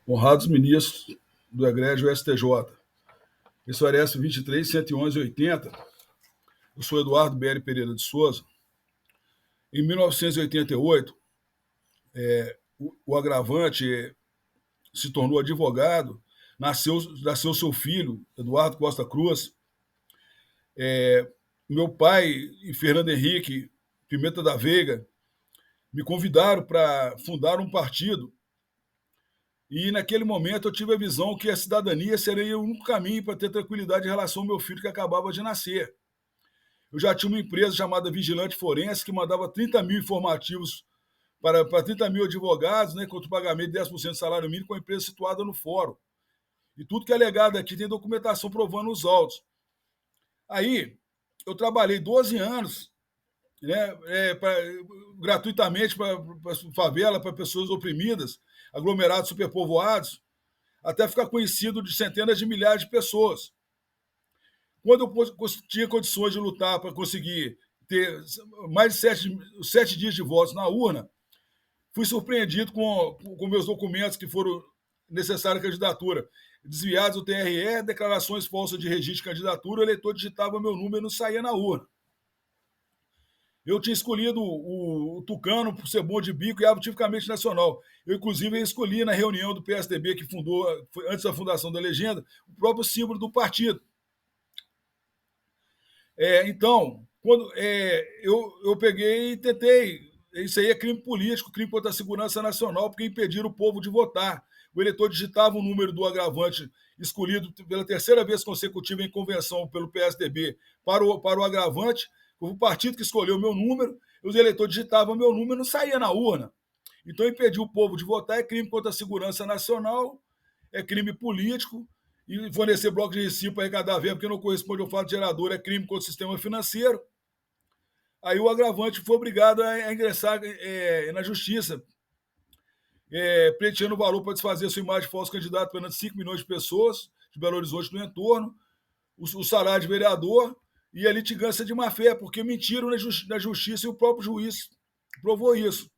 Honrados ministros do egrégio STJ. Esse é o Aresp 23, 111 e 80. Eu sou Eduardo B. Pereira de Souza. Em 1988, o agravante se tornou advogado, nasceu seu filho, Eduardo Costa Cruz. Meu pai e Fernando Henrique Pimenta da Veiga me convidaram para fundar um partido. E naquele momento eu tive a visão que a cidadania seria o único caminho para ter tranquilidade em relação ao meu filho que acabava de nascer. Eu já tinha uma empresa chamada Vigilante Forense que mandava 30 mil informativos para 30 mil advogados, né, contra o pagamento de 10% do salário mínimo, com a empresa situada no fórum. E tudo que é legado aqui tem documentação provando os autos. Aí, eu trabalhei 12 anos, né, gratuitamente para favela, para pessoas oprimidas, aglomerados superpovoados, até ficar conhecido de centenas de milhares de pessoas. Quando eu tinha condições de lutar para conseguir ter mais de 7 dias de votos na urna, fui surpreendido com meus documentos que foram necessários à candidatura. Desviados do TRE, declarações falsas de registro de candidatura, o eleitor digitava meu número e não saía na urna. Eu tinha escolhido o Tucano por ser bom de bico e árvore tipicamente nacional. Eu, inclusive, escolhi na reunião do PSDB, que fundou, antes da fundação da legenda, o próprio símbolo do partido. Então, quando eu peguei e tentei. Isso aí é crime político, crime contra a segurança nacional, porque impediram o povo de votar. O eleitor digitava o número do agravante escolhido pela terceira vez consecutiva em convenção pelo PSDB para o agravante. O partido que escolheu o meu número, os eleitores digitavam meu número e não saía na urna. Então, impedir o povo de votar é crime contra a segurança nacional, é crime político, e fornecer bloco de recibo para arrecadar verba que não corresponde ao fato gerador é crime contra o sistema financeiro. Aí o agravante foi obrigado a ingressar na justiça, pleiteando o valor para desfazer sua imagem de falso candidato perante 5 milhões de pessoas de Belo Horizonte do entorno, o salário de vereador e a litigância de má-fé, porque mentiram na justiça e o próprio juiz provou isso.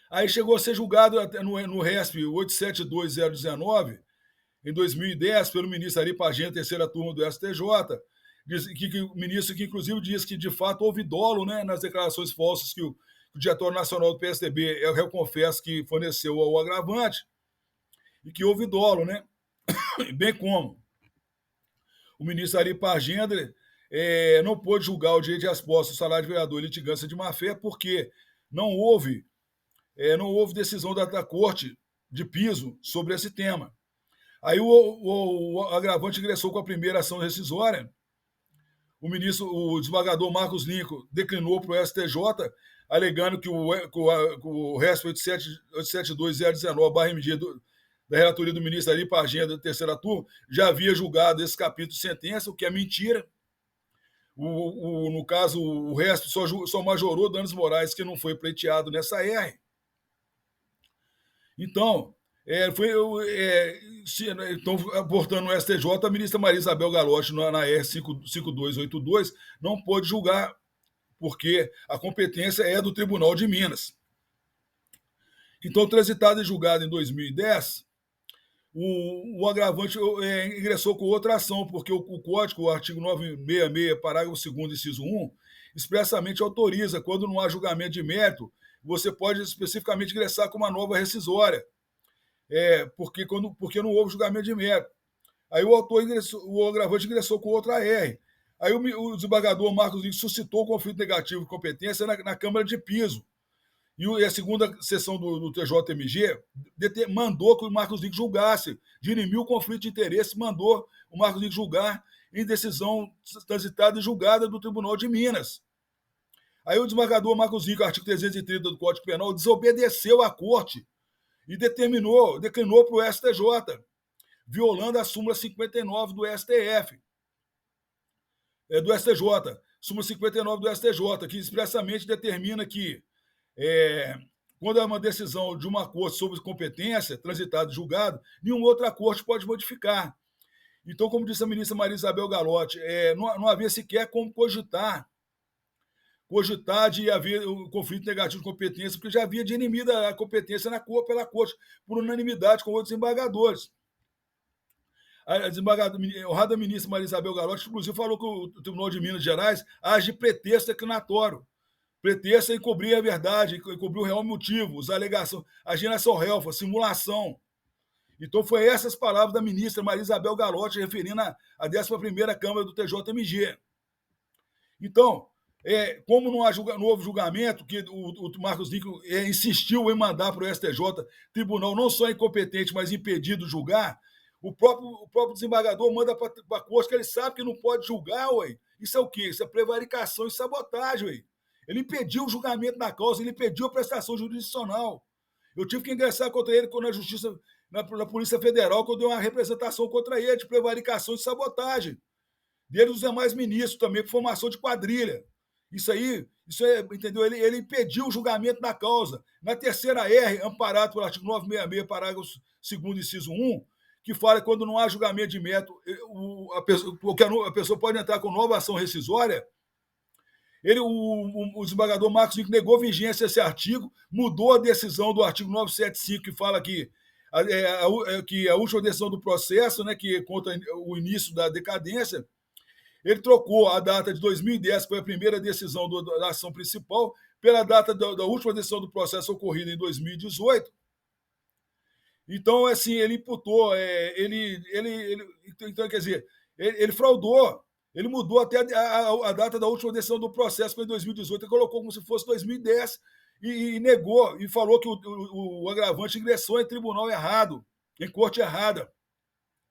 Aí chegou a ser julgado no RESP 872019, em 2010, pelo ministro Ari Pagenta, terceira turma do STJ, o ministro que inclusive diz que de fato houve dolo, né, nas declarações falsas que o Diretório Nacional do PSDB, eu confesso que forneceu ao agravante, e que houve dolo, né? Bem como o ministro Ari Pagenta não pôde julgar o direito de resposta ao salário de vereador e litigância de má-fé, porque não houve decisão da Corte de piso sobre esse tema. Aí o agravante ingressou com a primeira ação rescisória. O desembargador Marcos Lincoln declinou para o STJ, alegando que o RESP 872-019/MG da relatoria do ministro Ari Pagenta, da terceira turma, já havia julgado esse capítulo de sentença, o que é mentira. No caso, o RESP só majorou danos morais que não foi pleiteado nessa R. Então, portanto, no STJ, a ministra Maria Isabel Galotti, na R5282, não pôde julgar, porque a competência é do Tribunal de Minas. Então, transitado e julgado em 2010, o agravante ingressou com outra ação, porque o Código, o artigo 966, parágrafo 2º, inciso 1, expressamente autoriza, quando não há julgamento de mérito, você pode especificamente ingressar com uma nova rescisória, porque não houve julgamento de mérito. Aí o agravante ingressou com outra R. Aí o desembargador Marcos Lincoln suscitou o conflito negativo de competência na Câmara de Piso. E a segunda sessão do TJMG mandou que o Marcos Lincoln julgasse, dirimiu o conflito de interesse, mandou o Marcos Lincoln julgar em decisão transitada e julgada do Tribunal de Minas. Aí o desembargador Marcos Lincoln, artigo 330 do Código Penal, desobedeceu à corte e declinou para o STJ, violando a súmula 59 do STF, do STJ, súmula 59 do STJ, que expressamente determina que quando há uma decisão de uma corte sobre competência, transitado e julgado, nenhuma outra corte pode modificar. Então, como disse a ministra Maria Isabel Galotti, não havia sequer como cogitar cogitar de haver um conflito negativo de competência, porque já havia dirimida a competência pela corte, por unanimidade com outros desembargadores. A honrada ministra Maria Isabel Galotti, inclusive, falou que o Tribunal de Minas Gerais age de pretexto declinatório, pretexto em cobrir a verdade, em cobrir o real motivo, as alegações, agir nessa relfa, simulação. Então, foi essas palavras da ministra Maria Isabel Galotti, referindo à 11ª Câmara do TJMG. Então, como não houve julgamento, que o Marcos Nico insistiu em mandar para o STJ, tribunal não só incompetente, mas impedido de julgar, o próprio desembargador manda para a corte que ele sabe que não pode julgar, ué. Isso é o quê? Isso é prevaricação e sabotagem, ué. Ele impediu o julgamento da causa, ele impediu a prestação jurisdicional. Eu tive que ingressar contra ele na Justiça, na Polícia Federal, quando deu uma representação contra ele de prevaricação e sabotagem. Dele e dos demais ministros também, por formação de quadrilha. Isso é, entendeu? Ele impediu o julgamento da causa. Na terceira R, amparado pelo artigo 966, parágrafo 2º, inciso 1, que fala que quando não há julgamento de mérito, a pessoa pode entrar com nova ação rescisória. O desembargador Marcos Nico negou vigência a esse artigo, mudou a decisão do artigo 975, que fala que a última decisão do processo, né, que conta o início da decadência, ele trocou a data de 2010, que foi a primeira decisão da ação principal, pela data da última decisão do processo ocorrida em 2018. Então, assim, ele imputou, então, quer dizer, ele fraudou, ele mudou até a data da última decisão do processo, que foi em 2018, ele colocou como se fosse 2010 e negou, e falou que o agravante ingressou em tribunal errado, em corte errada,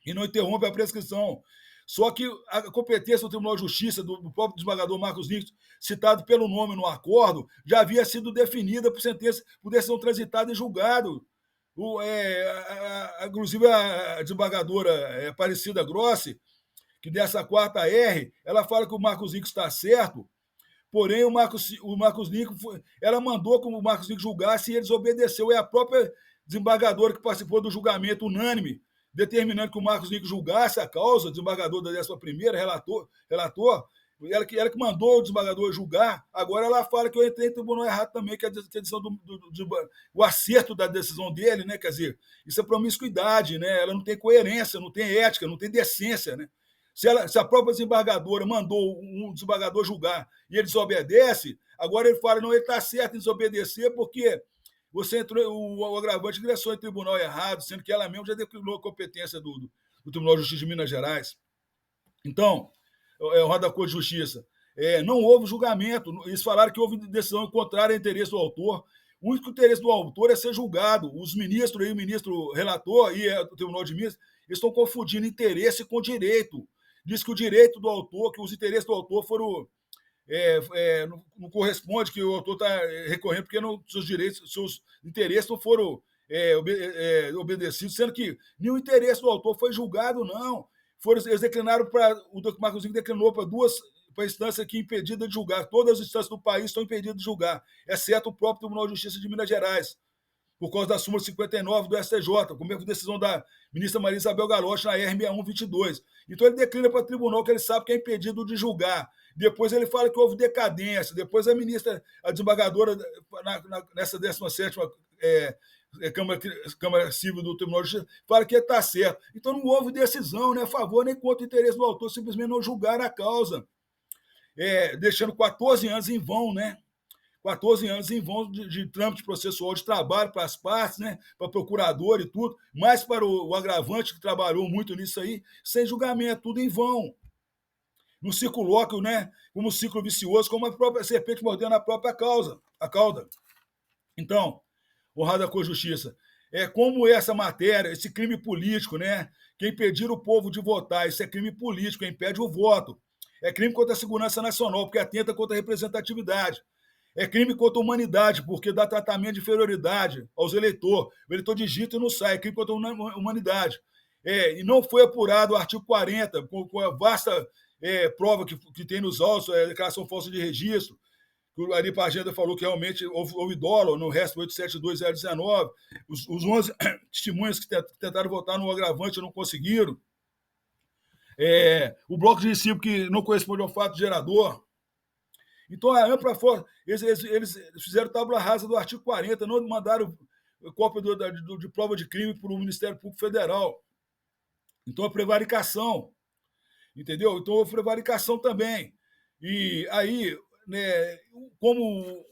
e não interrompe a prescrição. Só que a competência do Tribunal de Justiça, do próprio desembargador Marcos Nico, citado pelo nome no acordo, já havia sido definida por sentença, por decisão transitada e julgado. Inclusive, a desembargadora Aparecida Grossi, que dessa 4ª R, ela fala que o Marcos Nico está certo, porém o Marcos Nico, ela mandou que o Marcos Nico julgasse e ele desobedeceu. É a própria desembargadora que participou do julgamento unânime, determinando que o Marcos Nico julgasse a causa, desembargador da 11ª, relator, ela que mandou o desembargador julgar, agora ela fala que eu entrei em tribunal errado também, que é a decisão o acerto da decisão dele, né? Quer dizer, isso é promiscuidade, né? Ela não tem coerência, não tem ética, não tem decência, né? Se a própria desembargadora mandou um desembargador julgar e ele desobedece, agora ele fala, não, ele está certo em desobedecer porque você entrou, o agravante ingressou em tribunal errado, sendo que ela mesma já declinou a competência do Tribunal de Justiça de Minas Gerais. Então, Roda da Corte de Justiça, não houve julgamento, eles falaram que houve decisão contrária ao interesse do autor. O único interesse do autor é ser julgado. Os ministros, o ministro relator e o Tribunal de Minas, eles estão confundindo interesse com direito. Diz que o direito do autor, que os interesses do autor foram não corresponde, que o autor está recorrendo porque seus interesses não foram obedecidos, sendo que nenhum interesse do autor foi julgado, não. Eles declinaram o Dr. Marcos Nico declinou para a instância aqui impedida de julgar. Todas as instâncias do país estão impedidas de julgar, exceto o próprio Tribunal de Justiça de Minas Gerais, por causa da súmula 59 do STJ, com a decisão da ministra Maria Isabel Galotti na R6122. Então ele declina para o tribunal que ele sabe que é impedido de julgar. Depois ele fala que houve decadência. Depois a ministra, a desembargadora, nessa 17ª Câmara Civil do Tribunal de Justiça, fala que está certo. Então não houve decisão, né, a favor nem contra o interesse do autor, simplesmente não julgar a causa, deixando 14 anos em vão, né? 14 anos em vão de trâmite processual, de trabalho para as partes, né, para o procurador e tudo, mas para o agravante, que trabalhou muito nisso aí, sem julgamento, tudo em vão. No circulóquio, né, como um ciclo vicioso, como a própria serpente mordendo a própria cauda. Então, honrada com a justiça, como essa matéria, esse crime político, né, que impedir o povo de votar, isso é crime político, impede o voto. É crime contra a segurança nacional, porque atenta contra a representatividade. É crime contra a humanidade, porque dá tratamento de inferioridade aos eleitores. O eleitor digita e não sai, é crime contra a humanidade. E não foi apurado o artigo 40, com a vasta prova que tem nos autos, a declaração falsa de registro, que o Ari Pagenda falou que realmente houve dolo no resto 872.019. Os 11 testemunhas que tentaram votar no agravante não conseguiram. O bloco de recibo que não corresponde ao fato gerador. Então, a ampla força, eles fizeram tábula rasa do artigo 40, não mandaram cópia de prova de crime para o Ministério Público Federal. Então, a prevaricação, entendeu? Então, houve prevaricação também. E aí, né, como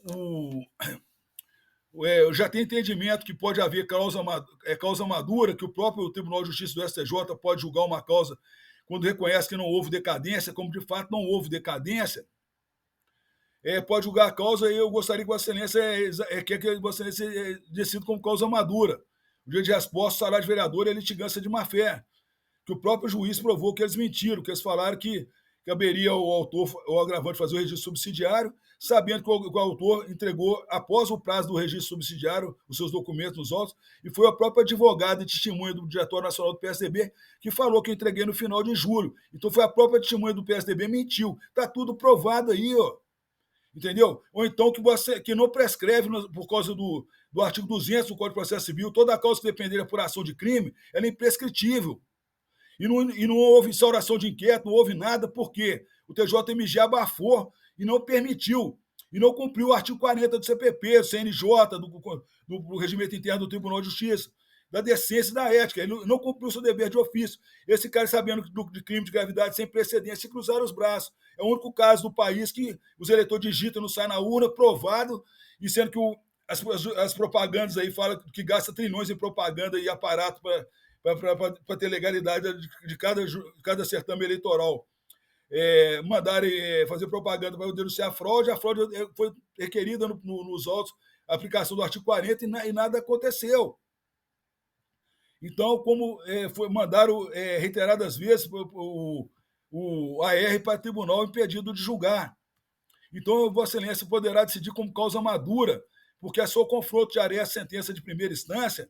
já tem entendimento que pode haver causa madura, que o próprio Tribunal de Justiça do STJ pode julgar uma causa quando reconhece que não houve decadência, como de fato não houve decadência, pode julgar a causa, e eu gostaria que Vossa Excelência quer que Vossa Excelência decida como causa madura. O dia de resposta, salário de vereador é litigância de má-fé, que o próprio juiz provou que eles mentiram, que eles falaram que caberia ao autor, o agravante, fazer o registro subsidiário, sabendo que o autor entregou, após o prazo do registro subsidiário, os seus documentos nos autos, e foi a própria advogada e testemunha do Diretório Nacional do PSDB que falou que eu entreguei no final de julho. Então foi a própria testemunha do PSDB mentiu. Está tudo provado aí, ó. Entendeu? Ou então que não prescreve por causa do artigo 200 do Código de Processo Civil, toda a causa que depender da apuração de crime, ela é imprescritível. E não houve instauração de inquérito, não houve nada, porque o TJMG abafou e não permitiu, e não cumpriu o artigo 40 do CPP, do CNJ, do Regimento Interno do Tribunal de Justiça, da decência e da ética. Ele não cumpriu o seu dever de ofício. Esse cara, sabendo de crime de gravidade sem precedência, se cruzaram os braços. É o único caso do país que os eleitores digitam, não sai na urna, provado, e sendo que as propagandas aí falam que gasta trilhões em propaganda e aparato para ter legalidade de cada certame eleitoral. Mandarem fazer propaganda para denunciar a fraude foi requerida nos autos a aplicação do artigo 40 e nada aconteceu. Então, como mandaram reiteradas vezes o AR para o tribunal impedido de julgar. Então, Vossa Excelência poderá decidir como causa madura, porque é só o confronto de sentença de primeira instância,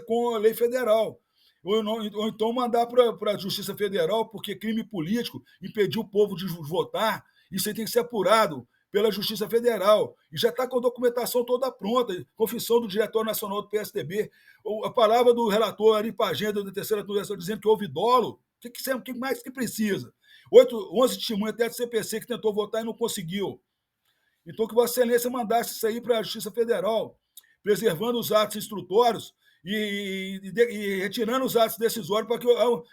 com a lei federal. Ou então mandar para a Justiça Federal, porque crime político, impedir o povo de votar, isso aí tem que ser apurado pela Justiça Federal. E já está com a documentação toda pronta, confissão do Diretório Nacional do PSDB, a palavra do relator Ari Pagenda, da terceira turma, dizendo que houve dolo. O que mais que precisa? 11 testemunhas até do CPC que tentou votar e não conseguiu. Então, que Vossa Excelência mandasse isso aí para a Justiça Federal, preservando os atos instrutórios e retirando os atos decisórios para que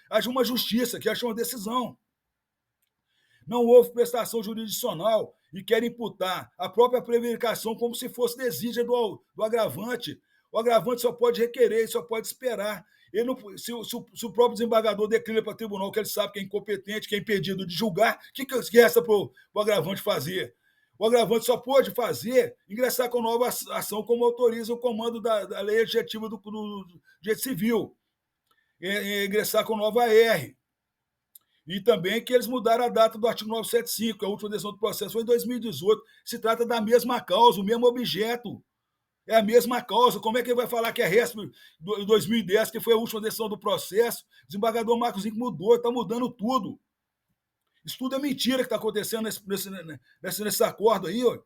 haja uma justiça, que haja uma decisão. Não houve prestação jurisdicional e querem imputar a própria prevaricação como se fosse desídia do agravante. O agravante só pode requerer, só pode esperar. Ele não, se o próprio desembargador declina para o tribunal que ele sabe que é incompetente, que é impedido de julgar, o que resta para o agravante fazer? O agravante só pode ingressar com nova ação, como autoriza o comando da lei adjetiva do direito civil, ingressar com nova AR. E também que eles mudaram a data do artigo 975, a última decisão do processo foi em 2018. Se trata da mesma causa, o mesmo objeto. É a mesma causa. Como é que ele vai falar que é resto de 2010, que foi a última decisão do processo? O desembargador Marcos Inc mudou, está mudando tudo. Isso tudo é mentira que está acontecendo nesse acordo aí. Ó.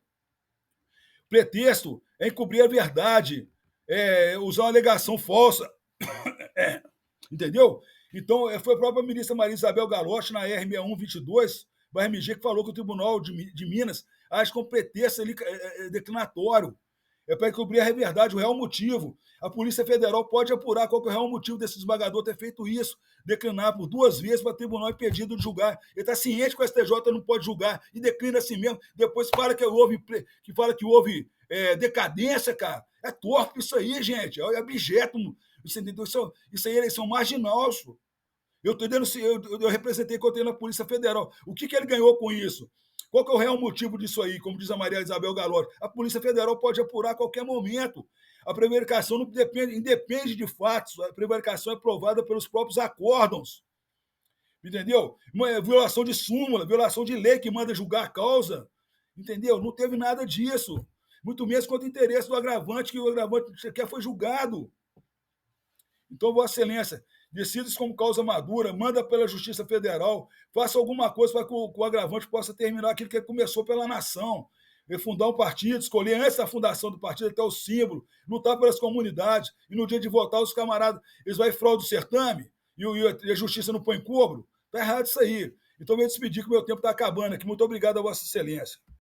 Pretexto é encobrir a verdade, usar uma alegação falsa. Entendeu? Então, foi a própria ministra Maria Isabel Galotti, na R6122, da RMG, que falou que o Tribunal de Minas age com pretexto declinatório. É para encobrir a verdade, o real motivo. A Polícia Federal pode apurar qual é o real motivo desse desembargador ter feito isso, declinar por 2 vezes para o tribunal impedido de julgar. Ele está ciente que o STJ não pode julgar e declina assim mesmo. Depois fala que houve decadência, cara. É torpe isso aí, gente. É objeto. Isso aí é eleição marginal. Eu representei contra ele na Polícia Federal. O que ele ganhou com isso? Qual que é o real motivo disso aí, como diz a Maria Isabel Galotti? A Polícia Federal pode apurar a qualquer momento. A prevaricação não independe de fatos. A prevaricação é provada pelos próprios acórdãos. Entendeu? Uma violação de súmula, violação de lei que manda julgar a causa. Entendeu? Não teve nada disso. Muito menos contra o interesse do agravante, que o agravante sequer foi julgado. Então, Vossa Excelência, decida-se como causa madura, manda pela Justiça Federal, faça alguma coisa para que o agravante possa terminar aquilo que começou pela nação. Fundar um partido, escolher antes da fundação do partido até o símbolo, lutar pelas comunidades, e no dia de votar os camaradas, eles vão fraudar o certame e a justiça não põe cobro. Está errado isso aí. Então, eu vou despedir, que o meu tempo está acabando aqui. Muito obrigado a Vossa Excelência.